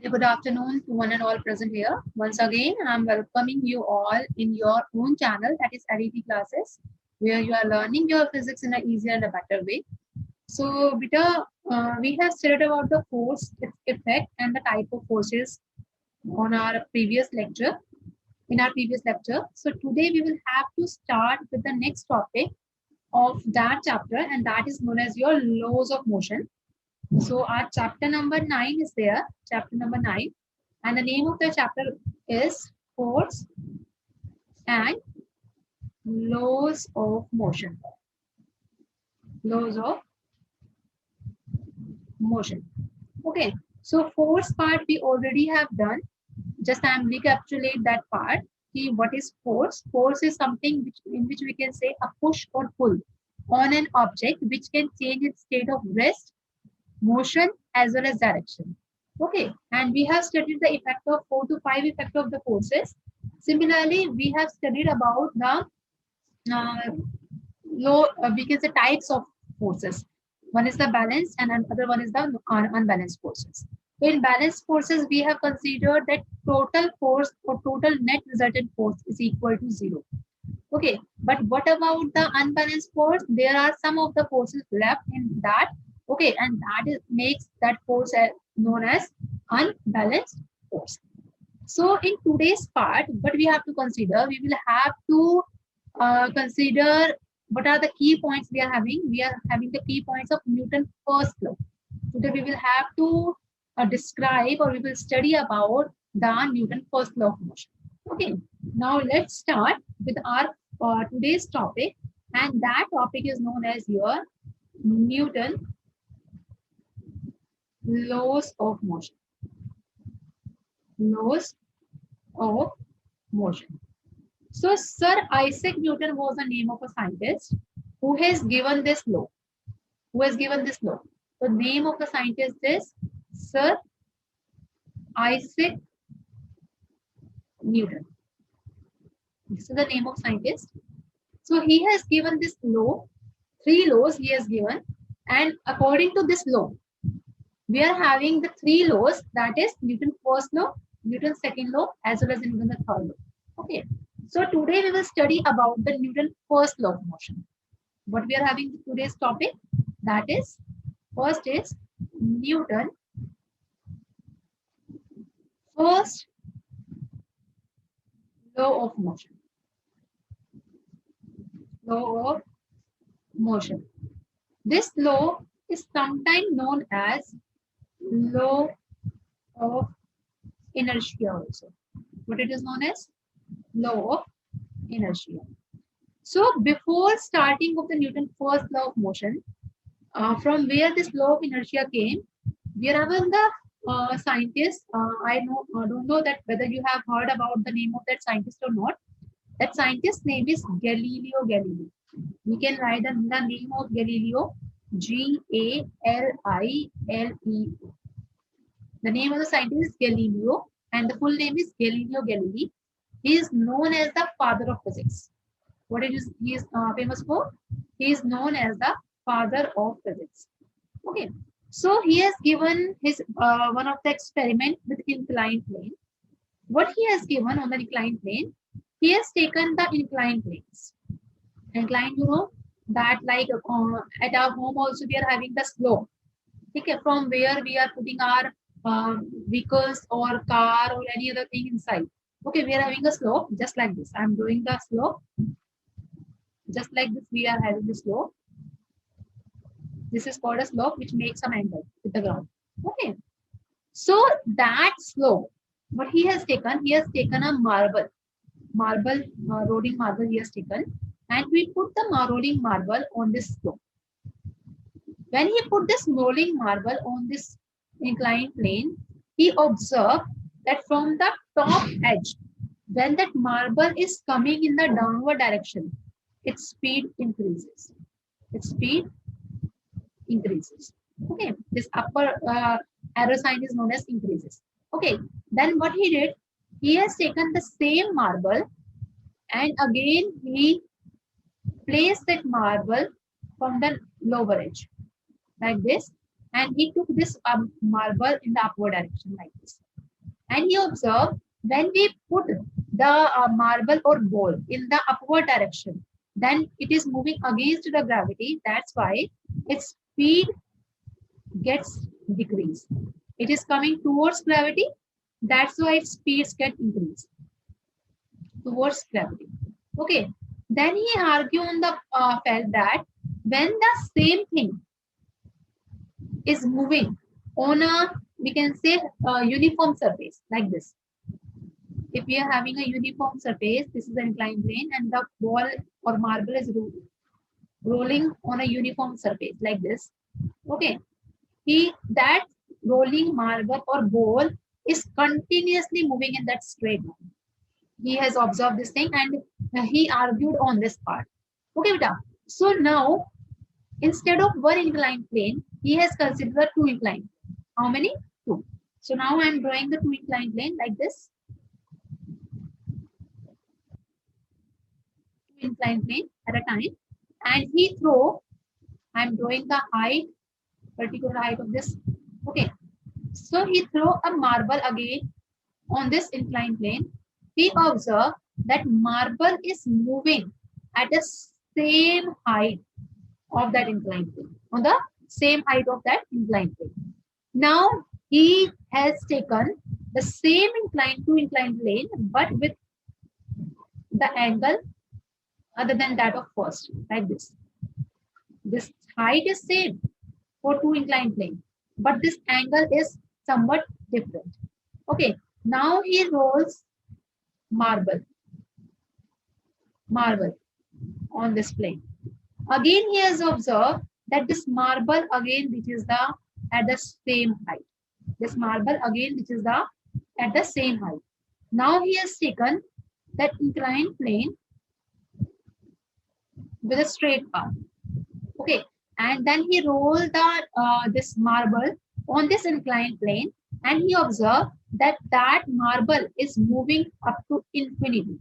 good afternoon to one and all present here. Once again, I'm welcoming you all in your own channel, that is LET classes, where you are learning your physics in an easier and a better way. So, beta, we have studied about the force effect and the type of forces on our previous lecture. In our previous lecture, so today we will have to start with the next topic of that chapter, and that is known as your laws of motion. So our chapter number 9 is there, chapter number 9, and the name of the chapter is Force and Laws of Motion. Laws of Motion. Okay, so force part we already have done. Just I am recapitulate that part. See what is force? Force is something in which we can say a push or pull on an object which can change its state of rest, motion as well as direction. Okay, and we have studied the effect of 4 to 5 effect of the forces. Similarly, we have studied about the we can say types of forces. One is the balanced and another one is the unbalanced forces. So in balanced forces, we have considered that total force or total net resultant force is equal to 0. Okay, but what about the unbalanced force? There are some of the forces left in that. Okay, and that makes that force known as unbalanced force. So in today's part, what we have to consider, we will have to consider what are the key points we are having. We are having the key points of Newton's first law. Today we will have to describe or we will study about the Newton's first law of motion. Okay, now let's start with our today's topic, and that topic is known as your Newton laws of motion. Laws of motion. So Sir Isaac Newton was the name of a scientist who has given this law. Who has given this law? The name of the scientist is Sir Isaac Newton. This is the name of scientist. So he has given this law, 3 laws he has given, and according to this law, we are having the 3 laws, that is Newton's first law, Newton's second law, as well as Newton's third law. Okay. So today we will study about the Newton's first law of motion. What we are having today's topic, that is first is Newton first law of motion. Law of motion. This law is sometimes known as law of inertia also. What it is known as? Law of inertia. So before starting of the Newton's first law of motion, from where this law of inertia came, we are having the scientist. I don't know that whether you have heard about the name of that scientist or not. That scientist's name is Galileo Galilei. We can write the name of Galileo, Galileo. The name of the scientist is Galileo, and the full name is Galileo Galilei. He is known as the father of physics. What it is he is famous for? He is known as the father of physics. Okay, so he has given his one of the experiment with inclined plane. What he has given on the inclined plane, he has taken the inclined planes. Inclined, you know, that like at our home also we are having the slope. Okay, from where we are putting our vehicles or car or any other thing inside. Okay, we are having a slope just like this. I am doing the slope. Just like this, we are having the slope. This is called a slope which makes some angle with the ground. Okay. So that slope, what he has taken a marble, rolling marble he has taken, and we put the rolling marble on this slope. When he put this rolling marble on this inclined plane, he observed that from the top edge, when that marble is coming in the downward direction, its speed increases. Its speed increases. Okay, this upper arrow sign is known as increases. Okay, then what he did, he has taken the same marble and again he placed that marble from the lower edge like this, and he took this marble in the upward direction like this. And he observed when we put the marble or ball in the upward direction, then it is moving against the gravity. That's why its speed gets decreased. It is coming towards gravity. That's why its speeds get increased towards gravity. Okay. Then he argued on the fact that when the same thing is moving on a, we can say, uniform surface like this. If we are having a uniform surface, this is an inclined plane, and the ball or marble is rolling on a uniform surface like this. Okay, that rolling marble or ball is continuously moving in that straight line. He has observed this thing and he argued on this part. Okay, beta. So now instead of one inclined plane, he has considered two inclined. How many? Two. So now I am drawing the two inclined plane like this. Two inclined plane at a time. And I am drawing the height, particular height of this. Okay. So he throw a marble again on this inclined plane. We observe that marble is moving at the same height of that inclined plane, on the same height of that inclined plane. Now he has taken the same two inclined plane, but with the angle other than that of first, like this. This height is same for two inclined plane, but this angle is somewhat different. Okay, now he rolls marble on this plane. Again, he has observed that this marble again reaches at the same height. This marble again reaches at the same height. Now he has taken that inclined plane with a straight path. Okay, and then he rolled this marble on this inclined plane, and he observed that marble is moving up to infinity.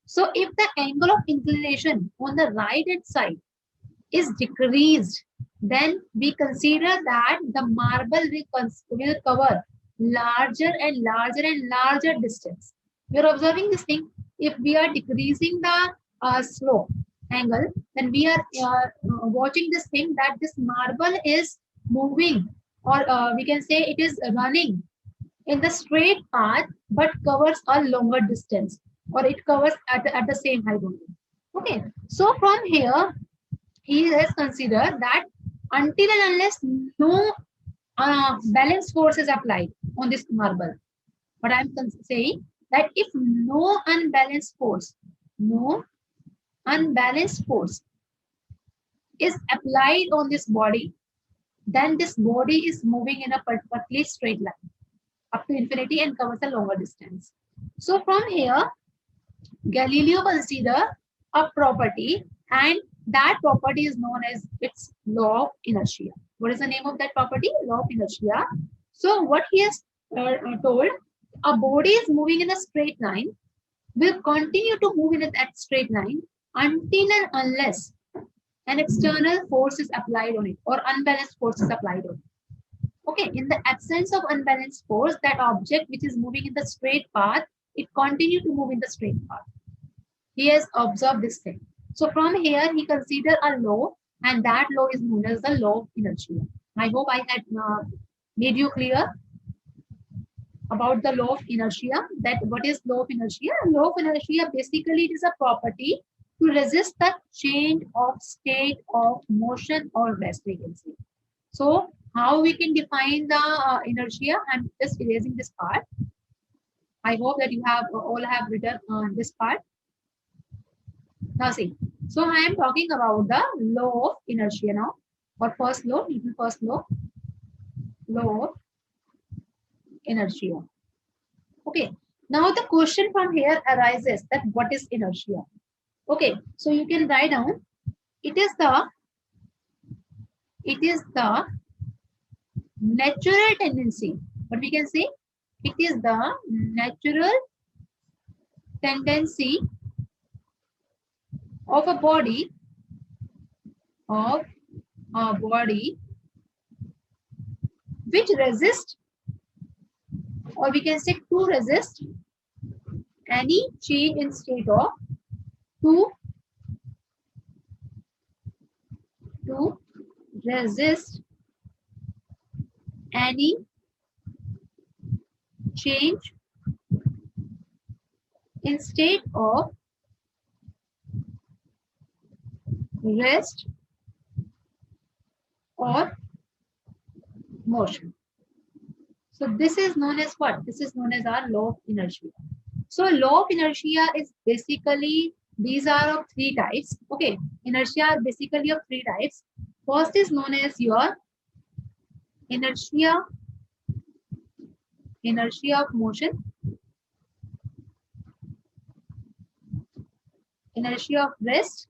So if the angle of inclination on the right hand side is decreased, then we consider that the marble will cover larger and larger distance. We are observing this thing. If we are decreasing the slope angle, then we are watching this thing that this marble is moving, or we can say it is running in the straight path, but covers a longer distance, or it covers at the same height only. Okay, so from here he has considered that until and unless no balance force is applied on this marble, but I'm saying that if no unbalanced force is applied on this body, then this body is moving in a perfectly straight line up to infinity and covers a longer distance. So from here, Galileo considered a property, and that property is known as its law of inertia. What is the name of that property? Law of inertia. So what he has told, a body is moving in a straight line, will continue to move in that straight line until and unless an external force is applied on it, or unbalanced force is applied on it. Okay, in the absence of unbalanced force, that object which is moving in the straight path, it continues to move in the straight path. He has observed this thing. So from here, he considered a law, and that law is known as the law of inertia. I hope I had made you clear about the law of inertia. That what is law of inertia? Law of inertia, basically it is a property to resist the change of state of motion or rest, we can say. So how we can define the inertia? I'm just erasing this part. I hope that you have all have written on this part. Now see, so I am talking about the law of inertia now, or first law, law of inertia. Okay, now the question from here arises that what is inertia? Okay, so you can write down, it is the natural tendency. What we can say? It is the natural tendency of a body which resists or we can say to resist any change in state of, to resist any change in state of rest or motion. So this is known as what? This is known as our law of inertia. So law of inertia is basically, these are of three types. Okay, inertia are basically of three types. First is known as your inertia of motion, inertia of rest.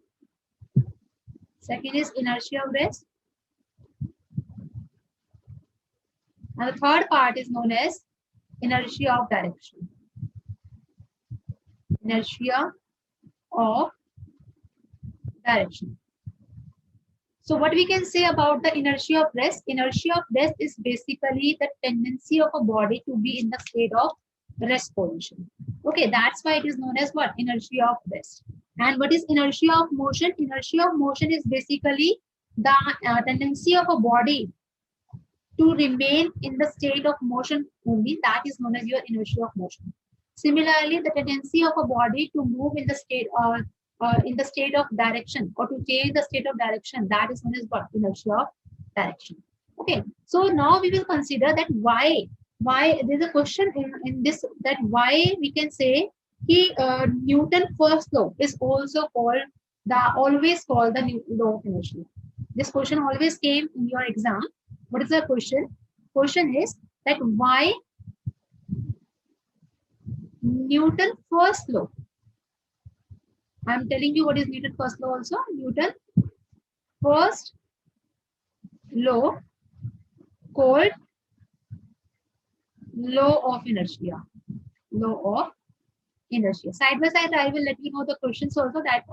Second is inertia of rest. And the third part is known as inertia of direction. Inertia of direction. So what we can say about the inertia of rest? Inertia of rest is basically the tendency of a body to be in the state of rest position. Okay, that's why it is known as what? Inertia of rest. And what is inertia of motion? Inertia of motion is basically the tendency of a body to remain in the state of motion only. That is known as your inertia of motion. Similarly, the tendency of a body to move in the state of direction, or to change the state of direction, that is known as what? Inertia of direction. Okay, so now we will consider that why there's a question in this, that why we can say Newton first law is also always called the law of inertia. This question always came in your exam. What is the question? Question is that why Newton first law. I am telling you what is Newton first law also. Newton first law, called law of inertia. Law of inertia. Side by side, I will let you know the questions also that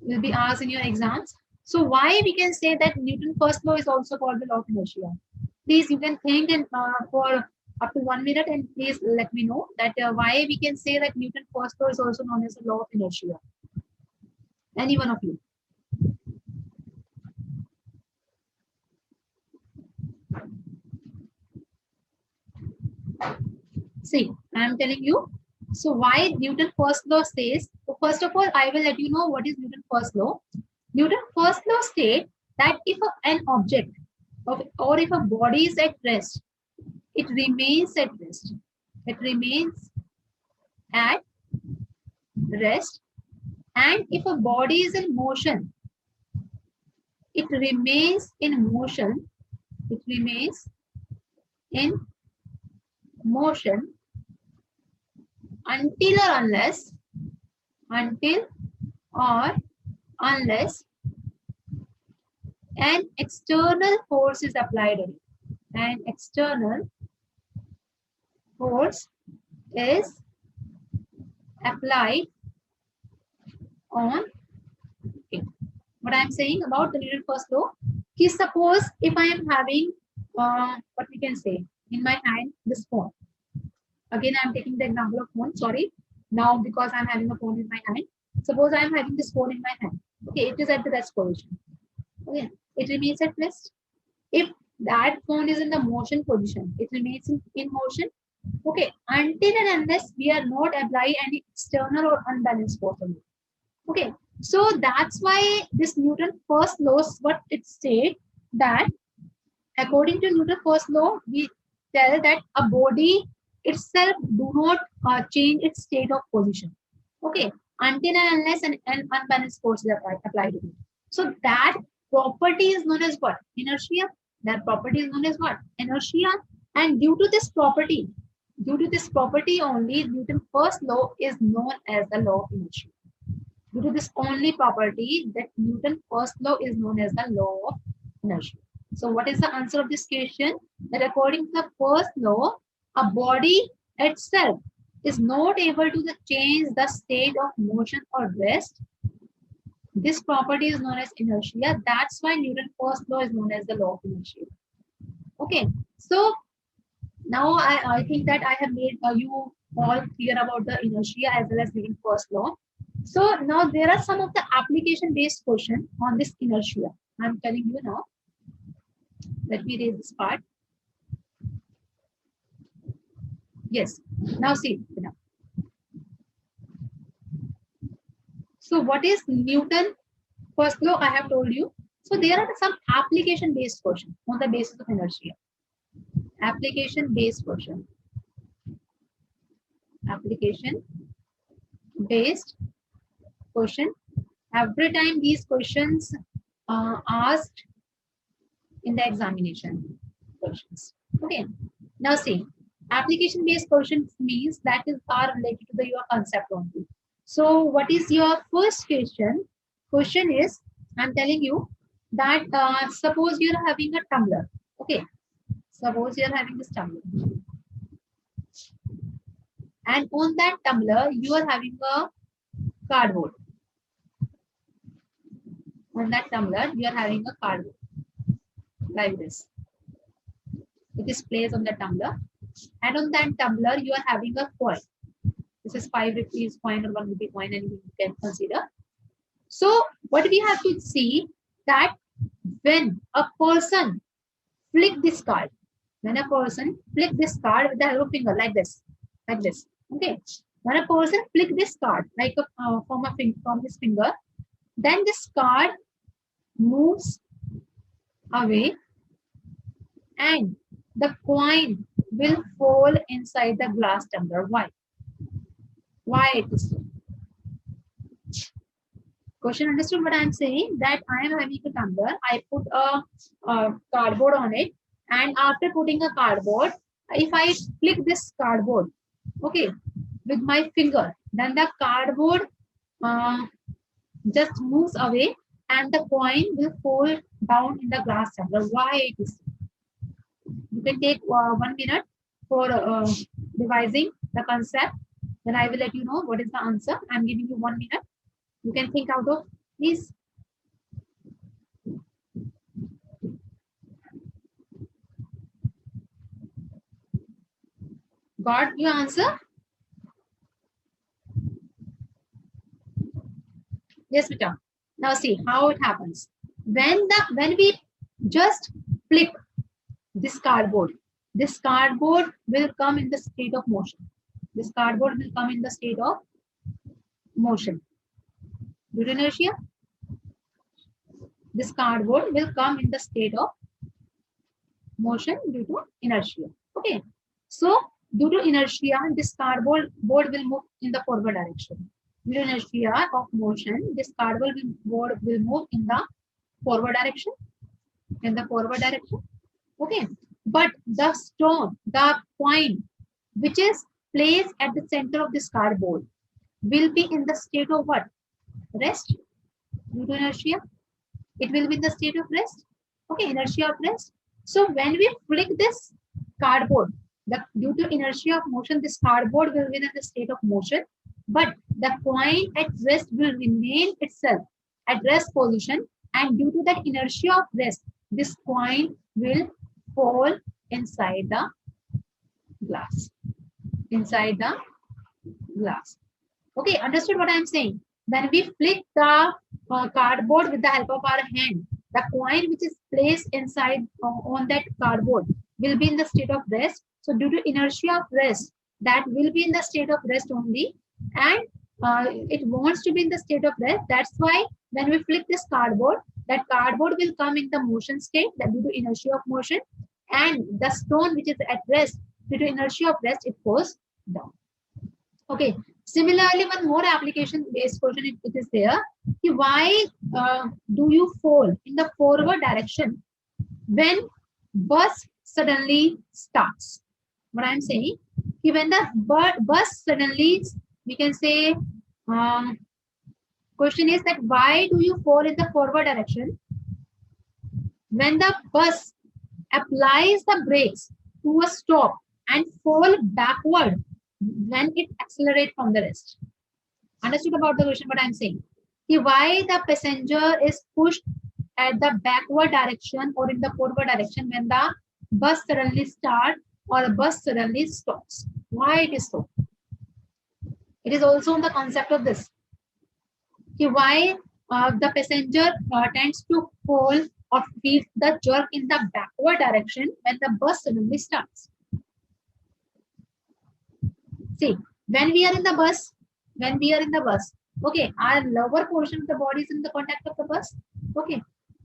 will be asked in your exams. So why we can say that Newton first law is also called the law of inertia? Please, you can think and for up to 1 minute, and please let me know that why we can say that Newton first law is also known as the law of inertia. Any one of you? See, I am telling you. So why Newton first law says, so first of all, I will let you know what is Newton first law. Newton first law states that if an object or if a body is at rest, it remains at rest. It remains at rest. And if a body is in motion, it remains in motion. It remains in motion until or unless an external force is applied on it. An external force is applied on it. What I am saying about the Newton first law is, suppose if I am having what we can say in my hand this phone. Again, I am taking the example of phone. Sorry, now because I am having a phone in my hand. Suppose I am having this phone in my hand. Okay, it is at the rest position. Okay, it remains at rest. If that phone is in the motion position, it remains in motion. Okay, until and unless we are not applying any external or unbalanced force on it. Okay, so that's why this Newton first law, what it said, that according to Newton first law, we tell that a body itself do not change its state of position. Okay, until and unless an unbalanced force is applied to it. So that property is known as what? Inertia. That property is known as what? Inertia. And due to this property only, Newton first law is known as the law of inertia. Due to this only property, that Newton first law is known as the law of inertia. So what is the answer of this question? That according to the first law, a body itself is not able to change the state of motion or rest. This property is known as inertia. That's why Newton's first law is known as the law of inertia. Okay, so Now I think that I have made you all clear about the inertia as well as Newton's first law. So now there are some of the application based questions on this inertia. I'm telling you now. Let me raise this part. Yes. Now see. So what is Newton first law? I have told you. So there are some application based questions on the basis of inertia. Application based question. Application based question. Every time these questions asked in the examination questions. Okay. Now see, application based questions means that is are related to the your concept only. So what is your first question? Question is, I'm telling you that suppose you're having a tumbler. Okay. Suppose you're having this tumbler. And on that tumbler, you are having a cardboard. On that tumbler, you are having a cardboard like this. It is placed on the tumbler. And on that tumbler, you are having a coin. This is 5 rupees coin or 1 rupee coin, and you can consider. So, what we have to see that when a person flick this card, when a person flick this card with the help of finger like this, okay. When a person flick this card like from his finger, then this card moves away and the coin will fall inside the glass tumbler. Why? Why it is so? Question understood what I am saying? That I am having a tumbler. I put a cardboard on it, and after putting a cardboard, if I flick this cardboard, okay, with my finger, then the cardboard just moves away and the coin will fall down in the glass tumbler. Why it is? You can take 1 minute for devising the concept. Then I will let you know what is the answer. I'm giving you 1 minute. You can think out of please. Got your answer? Yes, Vita. Now see how it happens. When we just flick this cardboard will come in the state of motion. This cardboard will come in the state of motion. Due to inertia, this cardboard will come in the state of motion due to inertia. Okay. So due to inertia, this cardboard will move in the forward direction. Due to inertia of motion, this cardboard will move in the forward direction. In the forward direction. Okay. But the stone, the coin, which is placed at the center of this cardboard, will be in the state of what? Rest. Due to inertia, it will be in the state of rest. Okay, inertia of rest. So when we flick this cardboard, due to inertia of motion, this cardboard will be in the state of motion, but the coin at rest will remain itself at rest position, and due to that inertia of rest, this coin will fall inside the glass. Inside the glass. Okay, understood what I am saying? When we flick the cardboard with the help of our hand, the coin which is placed inside on that cardboard will be in the state of rest. So due to inertia of rest, that will be in the state of rest only, and it wants to be in the state of rest. That's why when we flick this cardboard, that cardboard will come in the motion state, that due to inertia of motion, and the stone which is at rest, due to inertia of rest, it goes down. Okay. Similarly, one more application based question it is there. Why do you fall in the forward direction when bus suddenly starts? What I'm saying, when the bus suddenly, we can say, question is that why do you fall in the forward direction when the bus applies the brakes to a stop and fall backward when it accelerates from the rest? Understood about the question what I'm saying? Why the passenger is pushed at the backward direction or in the forward direction when the bus suddenly starts or a bus suddenly stops. Why it is so? It is also on the concept of this. Why the passenger tends to fall or feel the jerk in the backward direction when the bus suddenly starts. See, when we are in the bus, okay, our lower portion of the body is in the contact of the bus. Okay,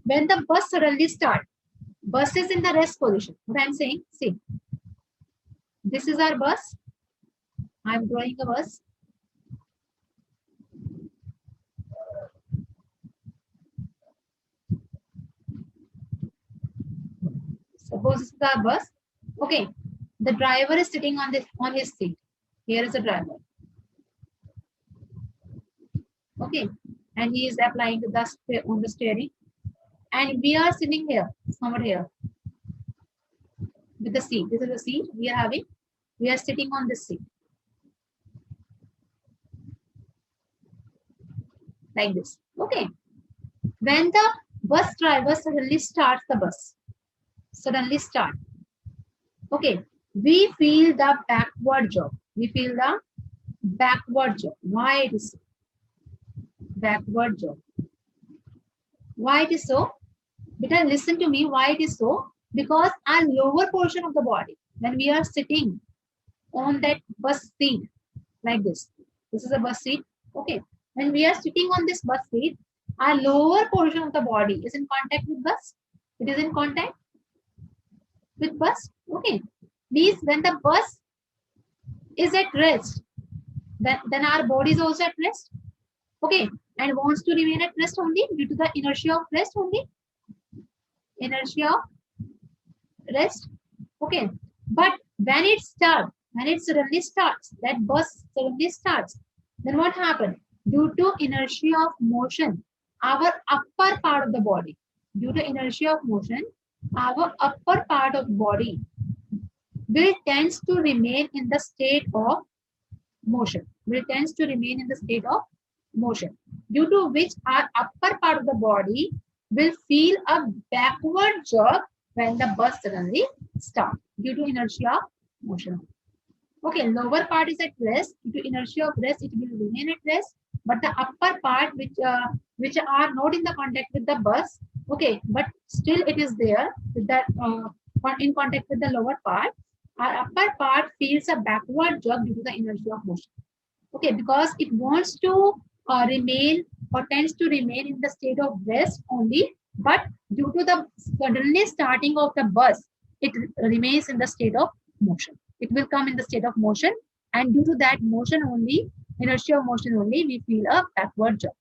when the bus suddenly starts, bus is in the rest position. What I'm saying, see, this is our bus. I'm drawing a bus. Suppose this is our bus. Okay, the driver is sitting on his seat. Here is the driver. Okay, and he is applying the dust on the steering, and we are sitting here, somewhere here, with the seat. This is the seat we are having. We are sitting on this seat, like this. Okay, when the bus driver suddenly starts the bus, okay, we feel the backward jerk. Why it is so? Backward jerk. Why it is so? Better listen to me. Why it is so? Because our lower portion of the body, when we are sitting on that bus seat, like this. This is a bus seat. Okay. When we are sitting on this bus seat, our lower portion of the body is in contact with bus. It is in contact with bus. Okay. Means when the bus is at rest, then our body is also at rest. Okay. And wants to remain at rest only due to the inertia of rest only. Inertia of rest. Okay. But when it suddenly starts, that bus suddenly starts, then what happened? Due to inertia of motion, our upper part of the body, our upper part of body will tends to remain in the state of motion. Due to which our upper part of the body will feel a backward jerk when the bus suddenly starts due to inertia of motion. Okay, lower part is at rest. Due to inertia of rest, it will remain at rest. But the upper part, which are not in the contact with the bus, okay, but still it is there with that in contact with the lower part. Our upper part feels a backward jerk due to the inertia of motion. Okay, because it wants to remain or tends to remain in the state of rest only, but due to the suddenly starting of the bus, it remains in the state of motion. It will come in the state of motion, and due to that motion only, inertia of motion only, we feel a backward jerk.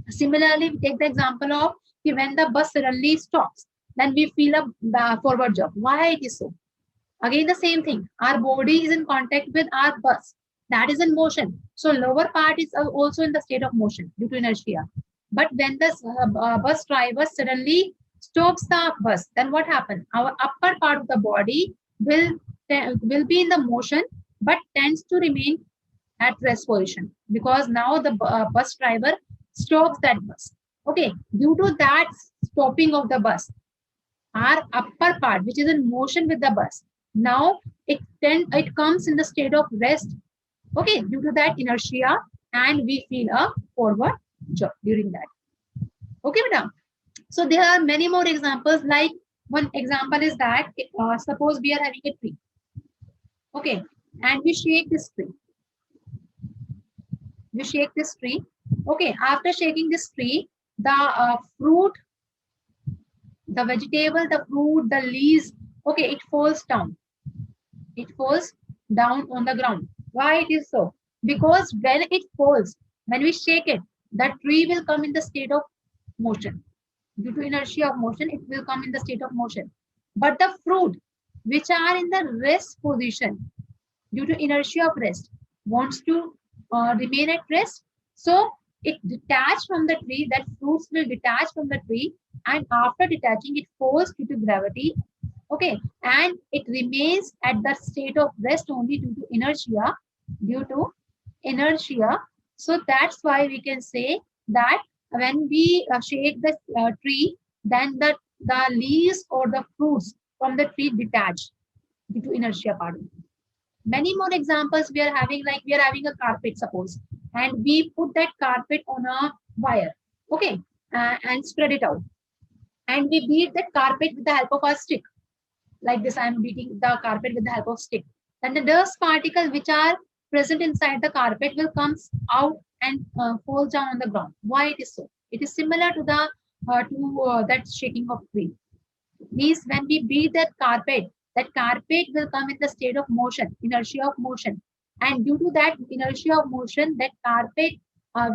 Similarly, we take the example of when the bus suddenly stops, then we feel a forward jerk. Why it is so? Again, the same thing. Our body is in contact with our bus. That is in motion. So lower part is also in the state of motion due to inertia. But when the bus driver suddenly stops the bus, then what happens? Our upper part of the body will be in the motion, but tends to remain at rest position because now the bus driver stops that bus. Okay, due to that stopping of the bus, our upper part, which is in motion with the bus, now it comes in the state of rest. Okay, due to that inertia, and we feel a forward jerk during that. Okay, madam. So there are many more examples. Like one example is that suppose we are having a tree. Okay, and we shake this tree. Okay, after shaking this tree, the fruit, the vegetable, the fruit, the leaves, okay, it falls down. It falls down on the ground. Why it is so? Because when it falls, when we shake it, the tree will come in the state of motion. Due to inertia of motion, it will come in the state of motion. But the fruit, which are in the rest position, due to inertia of rest, wants to remain at rest. So it detached from the tree, that fruits will detach from the tree, and after detaching, it falls due to gravity. Okay, and it remains at the state of rest only due to inertia. So that's why we can say that when we shake the tree, then the leaves or the fruits from the tree detach. due to inertia, pardon. Many more examples we are having, like we are having a carpet, suppose, and we put that carpet on a wire, okay, and spread it out, and we beat that carpet with the help of a stick. Like this, I am beating the carpet with the help of stick. And the dust particles which are present inside the carpet will comes out and fall down on the ground. Why it is so? It is similar to the that shaking of tree. Means when we beat that carpet will come in the state of motion, inertia of motion, and due to that inertia of motion, that carpet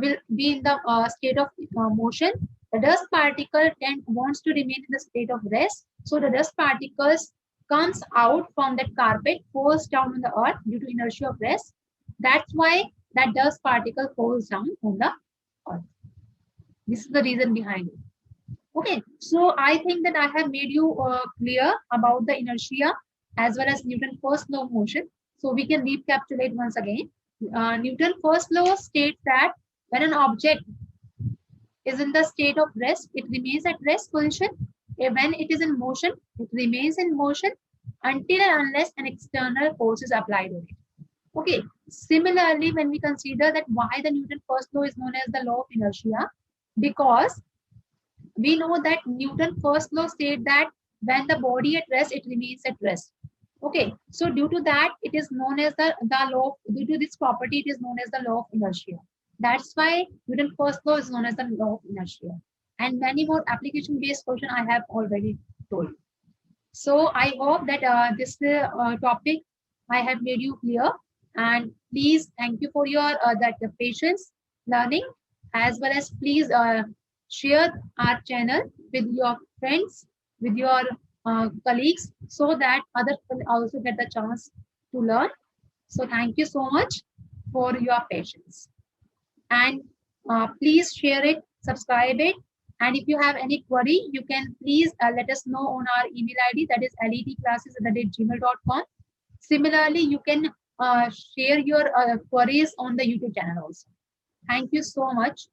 will be in the state of motion. The dust particle then wants to remain in the state of rest, so the dust particles comes out from that carpet, falls down on the earth due to inertia of rest. That's why that dust particle falls down on the earth. This is the reason behind it. Okay, so I think that I have made you clear about the inertia as well as Newton's first law of motion. So we can recapitulate once again. Newton's first law states that when an object is in the state of rest, it remains at rest position. When it is in motion, it remains in motion until and unless an external force is applied on it. Okay, similarly, when we consider that why the Newton's first law is known as the law of inertia, because we know that Newton's first law states that when the body at rest, it remains at rest. Okay, so due to that, it is known as the law, due to this property, it is known as the law of inertia. That's why Newton's first law is known as the law of inertia. And many more application-based questions I have already told. So I hope that this topic I have made you clear. And please, thank you for your patience learning, as well as please share our channel with your friends, with your colleagues, so that others will also get the chance to learn. So thank you so much for your patience. And please share it, subscribe it. And if you have any query, you can please let us know on our email ID, that is ledclasses@gmail.com. Similarly, you can share your queries on the YouTube channel also. Thank you so much.